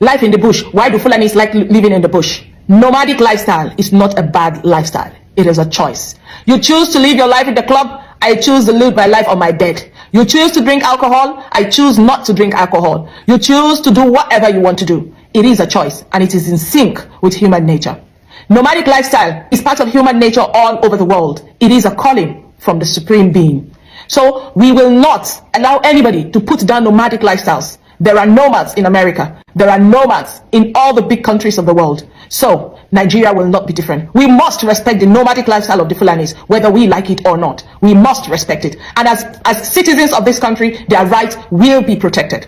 Life in the bush. Why do Fulanis like living in the bush? Nomadic lifestyle is not a bad lifestyle. It is a choice. You choose to live your life in the club. I choose to live my life on my bed. You choose to drink alcohol. I choose not to drink alcohol. You choose to do whatever you want to do. It is a choice, and it is in sync with human nature. Nomadic lifestyle is part of human nature all over the world. It is a calling from the Supreme Being. So we will not allow anybody to put down nomadic lifestyles. There are nomads in America. There are nomads in all the big countries of the world. So Nigeria will not be different. We must respect the nomadic lifestyle of the Fulanis, whether we like it or not. We must respect it. And as citizens of this country, their rights will be protected.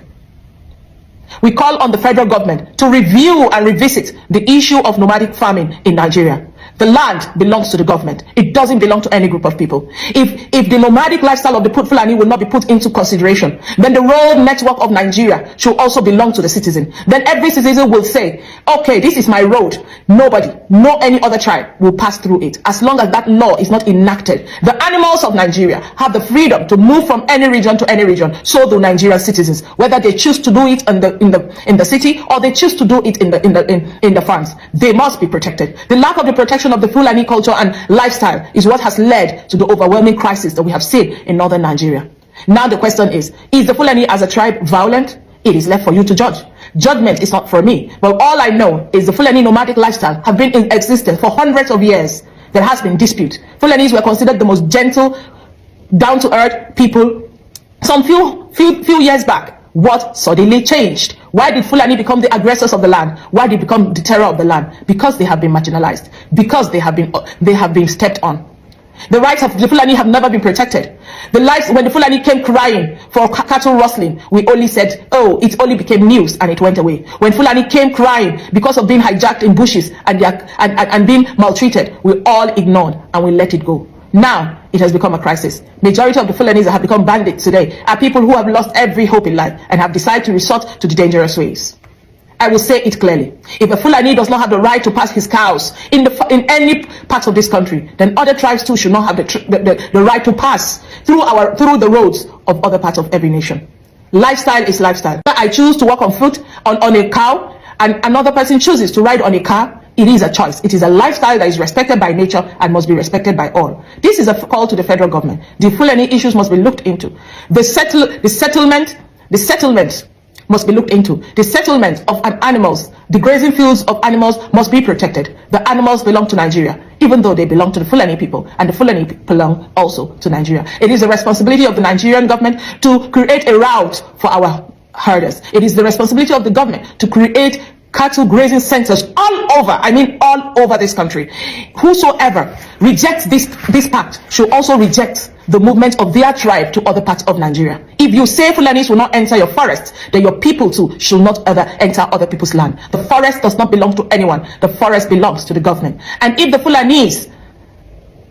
We call on the federal government to review and revisit the issue of nomadic farming in Nigeria. The land belongs to the government. It doesn't belong to any group of people. If the nomadic lifestyle of the Fulani will not be put into consideration, then the road network of Nigeria should also belong to the citizen. Then every citizen will say, okay, this is my road. Nobody, no any other tribe will pass through it. As long as that law is not enacted, the animals of Nigeria have the freedom to move from any region to any region. So do Nigerian citizens, whether they choose to do it in the city or they choose to do it in the farms. They must be protected. The lack of the protection of the Fulani culture and lifestyle is what has led to the overwhelming crisis that we have seen in northern Nigeria. Now the question is the Fulani as a tribe violent? It is left for you to judge. Judgment is not for me. But all I know is the Fulani nomadic lifestyle have been in existence for hundreds of years. There has been dispute. Fulanis were considered the most gentle, down-to-earth people some few years back. What suddenly changed? Why did Fulani become the aggressors of the land? Why did they become the terror of the land? Because they have been marginalized. Because they have been stepped on. The rights of the Fulani have never been protected. When the Fulani came crying for cattle rustling, we only said, oh, it only became news and it went away. When Fulani came crying because of being hijacked in bushes and being maltreated, we all ignored and we let it go. Now it has become a crisis. Majority of the Fulanis that have become bandits today are people who have lost every hope in life and have decided to resort to the dangerous ways. I will say it clearly. If a Fulani does not have the right to pass his cows in any part of this country, then other tribes too should not have the right to pass through the roads of other parts of every nation. Lifestyle is lifestyle. I choose to walk on foot on a cow, and another person chooses to ride on a car. It is a choice. It is a lifestyle that is respected by nature and must be respected by all. This is a call to the federal government. The Fulani issues must be looked into. The settlement must be looked into. The settlement of animals, the grazing fields of animals must be protected. The animals belong to Nigeria, even though they belong to the Fulani people, and the Fulani belong also to Nigeria. It is the responsibility of the Nigerian government to create a route for our herders. It is the responsibility of the government to create cattle grazing centers all over this country. Whosoever rejects this pact should also reject the movement of their tribe to other parts of Nigeria. If you say Fulanis will not enter your forest, then your people too should not ever enter other people's land. The forest does not belong to anyone. The forest belongs to the government. And if the Fulanis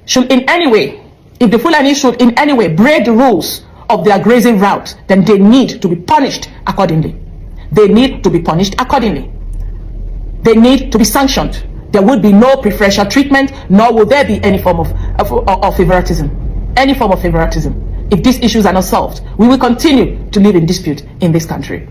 should in any way break the rules of their grazing route, then they need to be punished accordingly. They need to be punished accordingly. They need to be sanctioned. There would be no preferential treatment, nor will there be any form of favoritism. Any form of favoritism. If these issues are not solved, we will continue to live in dispute in this country.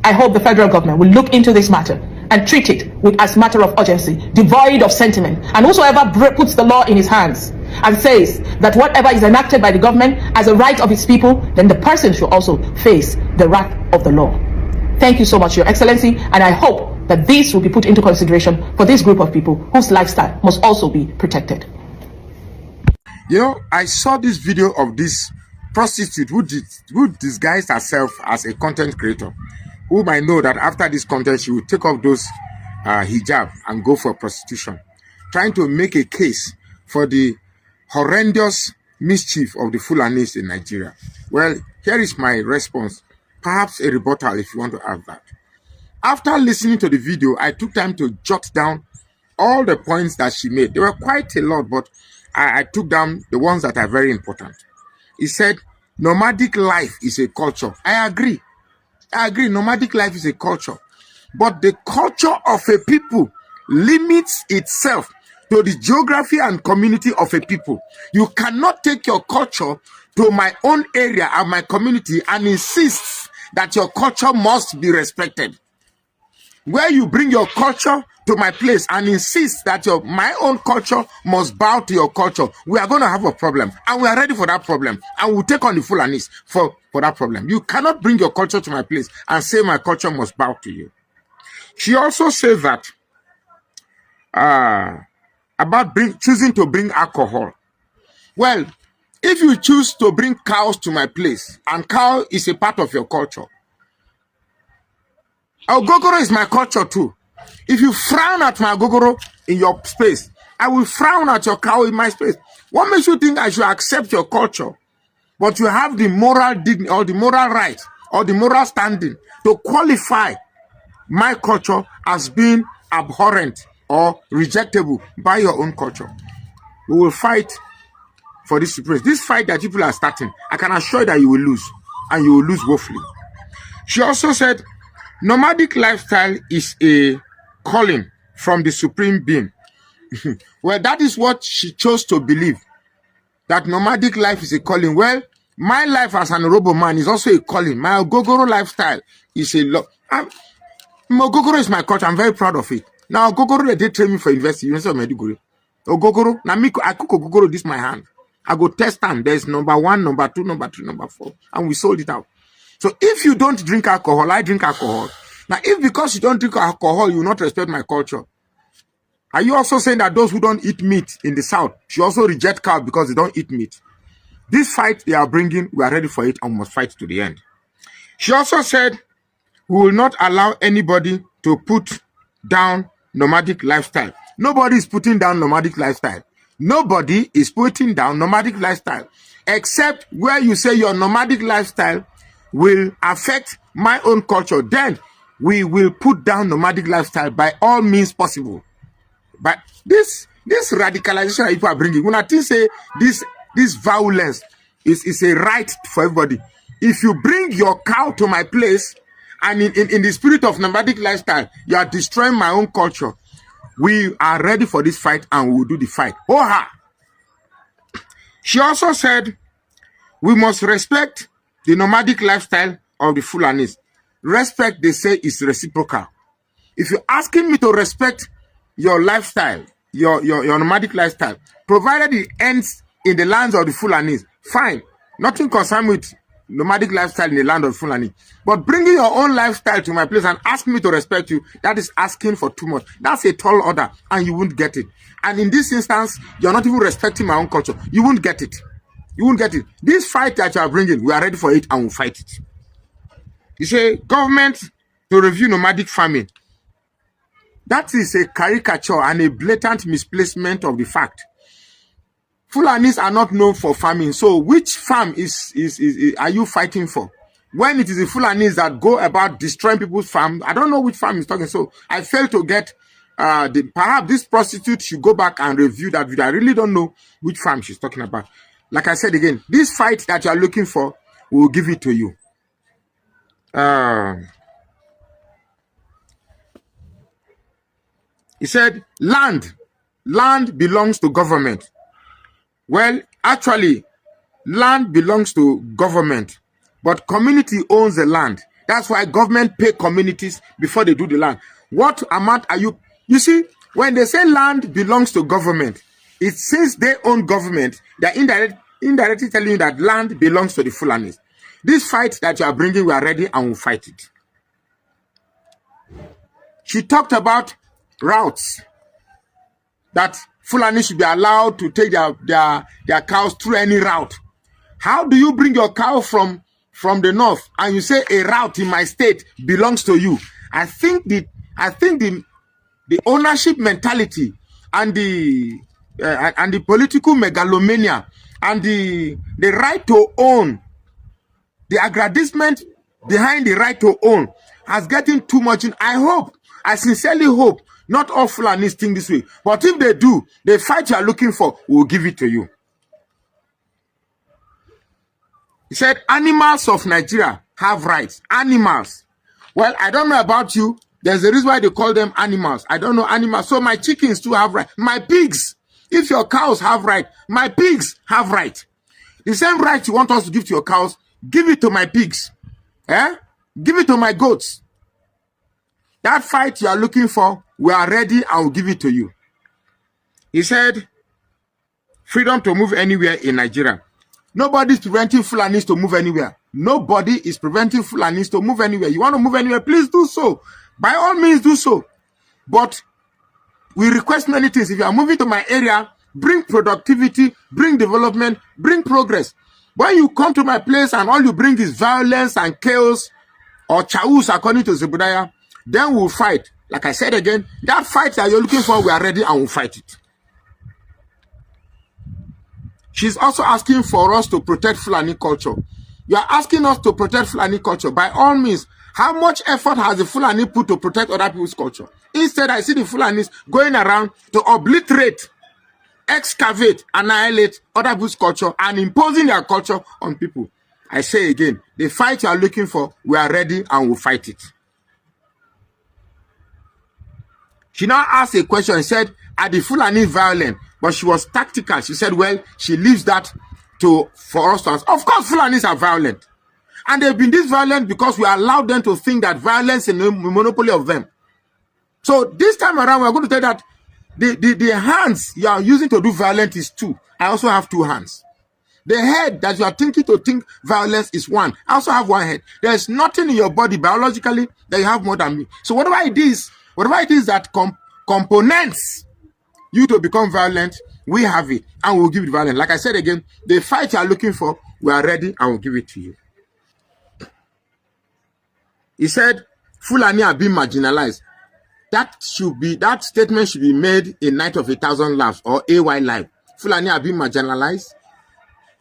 I hope the federal government will look into this matter and treat it as a matter of urgency, devoid of sentiment. And whosoever puts the law in his hands and says that whatever is enacted by the government as a right of its people, then the person should also face the wrath of the law. Thank you so much, Your Excellency, and I hope that this will be put into consideration for this group of people whose lifestyle must also be protected. You know, I saw this video of this prostitute who disguised herself as a content creator, whom I know that after this content, she will take off those hijab and go for prostitution, trying to make a case for the horrendous mischief of the Fulanis in Nigeria. Well, here is my response, perhaps a rebuttal if you want to have that. After listening to the video, I took time to jot down all the points that she made. There were quite a lot, but I took down the ones that are very important. He said, nomadic life is a culture. I agree. Nomadic life is a culture. But the culture of a people limits itself to the geography and community of a people. You cannot take your culture to my own area and my community and insist that your culture must be respected. where you bring your culture to my place and insist that my own culture must bow to your culture, we are going to have a problem, and we are ready for that problem, and we'll take on the Fulanis for that problem. You cannot bring your culture to my place and say my culture must bow to you. She also says that about choosing to bring alcohol. Well, if you choose to bring cows to my place, and cow is a part of your culture, Ogogoro is my culture too. If you frown at my Ogogoro in your space, I will frown at your cow in my space. What makes you think I should accept your culture, but you have the moral dignity or the moral right or the moral standing to qualify my culture as being abhorrent or rejectable by your own culture? We will fight for this place. This fight that people are starting, I can assure you that you will lose, and you will lose woefully. She also said, nomadic lifestyle is a calling from the Supreme Being. Well, that is what she chose to believe, that nomadic life is a calling. Well, my life as an Orobo man is also a calling. My Ogogoro lifestyle is a lot. Ogogoro is my culture. I'm very proud of it. Now, Ogogoro, they train me for University of Maiduguri. Ogogoro, now I cook Ogogoro, this my hand. I go test them. There's number 1, number 2, number 3, number 4. And we sold it out. So if you don't drink alcohol, I drink alcohol. Now, if because you don't drink alcohol, you will not respect my culture, are you also saying that those who don't eat meat in the South should also reject cow because they don't eat meat? This fight they are bringing, we are ready for it and must fight to the end. She also said, we will not allow anybody to put down nomadic lifestyle. Nobody is putting down nomadic lifestyle. Nobody is putting down nomadic lifestyle, except where you say your nomadic lifestyle will affect my own culture. Then we will put down nomadic lifestyle by all means possible. But this radicalization that people are bringing, when I think say this violence is a right for everybody. If you bring your cow to my place, and in the spirit of nomadic lifestyle, you are destroying my own culture, we are ready for this fight and we will do the fight. Oh-ha! She also said, we must respect the nomadic lifestyle of the Fulanis. Respect, they say, is reciprocal. If you're asking me to respect your lifestyle, your nomadic lifestyle, provided it ends in the lands of the Fulanis, fine. Nothing concerned with nomadic lifestyle in the land of Fulani. But bringing your own lifestyle to my place and asking me to respect you, that is asking for too much. That's a tall order, and you won't get it. And in this instance, you're not even respecting my own culture. You won't get it. You won't get it. This fight that you are bringing, we are ready for it and we'll fight it. You say, government to review nomadic farming. That is a caricature and a blatant misplacement of the fact. Fulanis are not known for farming. So which farm are you fighting for? When it is the Fulanis that go about destroying people's farm, I don't know which farm is talking. So I fail to get perhaps this prostitute should go back and review that video. I really don't know which farm she's talking about. Like I said again, this fight that you are looking for, we will give it to you. He said, land belongs to government. Well, actually, land belongs to government, but community owns the land. That's why government pay communities before they do the land. What amount are you? You see, when they say land belongs to government, it's since they own government, they're indirectly telling you that land belongs to the Fulanis. This fight that you are bringing, we are ready and we'll fight it. She talked about routes, that Fulani should be allowed to take their cows through any route. How do you bring your cow from the north and you say a route in my state belongs to you? I think the ownership mentality and the political megalomania and the right to own, the aggrandizement behind the right to own has gotten too much. I sincerely hope not all Fulanis think this way. But if they do, the fight you are looking for, we will give it to you. He said, animals of Nigeria have rights. Animals. Well, I don't know about you. There's a reason why they call them animals. I don't know animals. So my chickens too have rights. My pigs. If your cows have rights, my pigs have rights. The same right you want us to give to your cows, give it to my pigs. Give it to my goats. That fight you are looking for, we are ready and will give it to you. He said, freedom to move anywhere in Nigeria. Nobody is preventing Fulanis to move anywhere. Nobody is preventing Fulanis to move anywhere. You want to move anywhere, please do so. By all means, do so. But we request many things. If you are moving to my area, bring productivity, bring development, bring progress. When you come to my place and all you bring is violence and chaos or chaos, according to Zebediah, then we'll fight. Like I said again, that fight that you're looking for, we are ready and we'll fight it. She's also asking for us to protect Fulani culture. You are asking us to protect Fulani culture. By all means, how much effort has the Fulani put to protect other people's culture? Instead, I see the Fulanis going around to obliterate, excavate, annihilate other people's culture and imposing their culture on people. I say again, the fight you are looking for, we are ready and we'll fight it. She now asked a question and said, are the Fulani violent? But she was tactical. She said, well, she leaves that for us to answer. Of course, Fulanis are violent. And they've been this violent because we allowed them to think that violence is a monopoly of them. So this time around, we're going to tell that the hands you are using to do violence is two. I also have two hands. The head that you are thinking to think violence is one. I also have one head. There is nothing in your body biologically that you have more than me. So whatever it is that components you to become violent, we have it and we'll give it violence. Like I said again, the fight you are looking for, we are ready and we'll give it to you. He said, Fulani are being marginalized. That statement should be made in Night of 1,000 Laughs or AY Live. Fulani are being marginalized.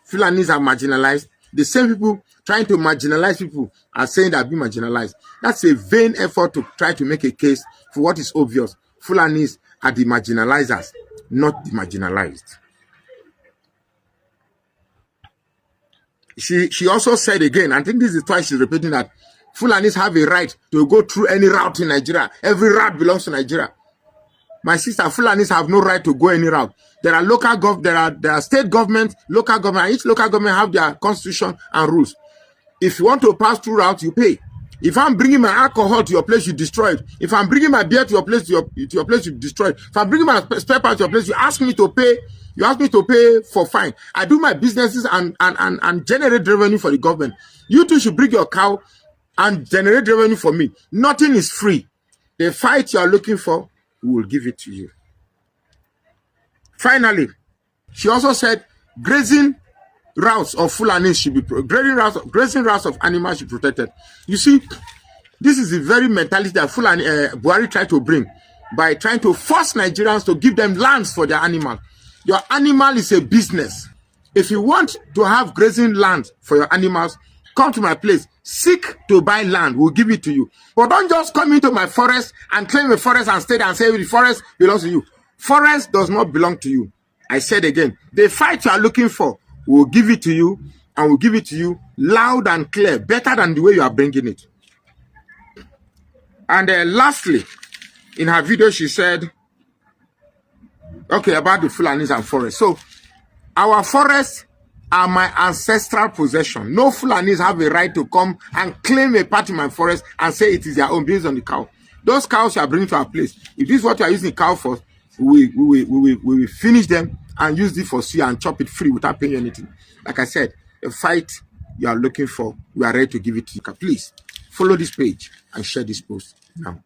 Fulanis are marginalized. The same people trying to marginalize people are saying they are being marginalized. That's a vain effort to try to make a case for what is obvious. Fulanis are the marginalizers, not the marginalized. She also said again, I think this is twice she's repeating that Fulanis have a right to go through any route in Nigeria. Every route belongs to Nigeria. My sister, Fulanis have no right to go any route. There are state government, local government. Each local government have their constitution and rules. If you want to pass through route, you pay. If I'm bringing my alcohol to your place, you destroy it. If I'm bringing my beer to your place, you destroy it. If I'm bringing my spare parts to your place, you ask me to pay. You ask me to pay for fine. I do my businesses and generate revenue for the government. You too should bring your cow and generate revenue for me. Nothing is free. The fight you are looking for, we will give it to you. Finally, she also said grazing routes of Fulani should be grazing routes of animals should be protected. You see, this is the very mentality that Fulani Buhari tried to bring by trying to force Nigerians to give them lands for their animal. Your animal is a business. If you want to have grazing land for your animals, come to my place. Seek to buy land. We'll give it to you. But don't just come into my forest and claim a forest and stay there and say the forest belongs to you. Forest does not belong to you. I said again, the fight you are looking for, we'll give it to you, and we'll give it to you loud and clear, better than the way you are bringing it. And lastly, in her video, she said, okay, about the Fulanis and forest. So, our forests are my ancestral possession. No Fulanis have a right to come and claim a part in my forest and say it is their own based on the cow. Those cows you are bringing to our place. If this is what you are using the cow for, we will finish them and use it for suya and chop it free without paying anything. Like I said, a fight you are looking for, we are ready to give it to you. Please follow this page and share this post now.